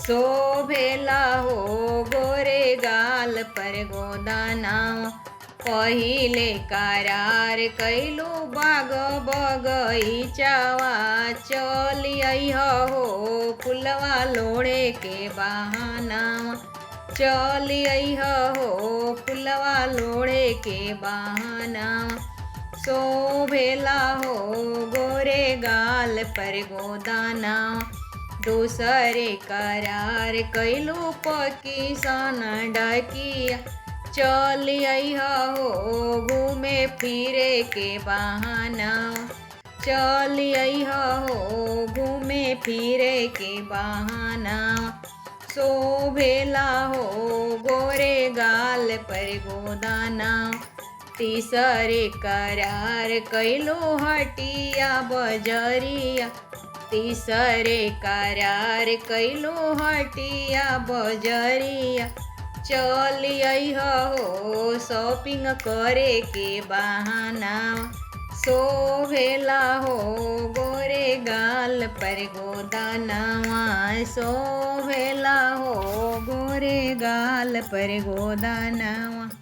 शोभेला हो गोरे गाल पर गोदानावा। पहिले करार कैलू बाग बगईचावा। चली अइह हो फुलवा लोड़े के बहानावा। चली अइह हो फुलवा लोड़े के बहानावा। शोभेला हो गोरे गाल पर गोदानावा। दूसरे करार कैलू पकी सन डकिया। चली अइह हो घूमे फिरे के बहानावा। चली अइह हो घूमे फिरे के बहानावा। शोभेला हो गोरे गाल पर गोदानावा। तीसरे करार कैलू हटिया बजरिया। तीसरे करार कैलू हटिया बजरिया। चली अइह हो शॉपिंग करे के बहानावा। शोभेला हो गोरे गाल पर गोदानावा। शोभेला हो गोरे गाल पर गोदानावा।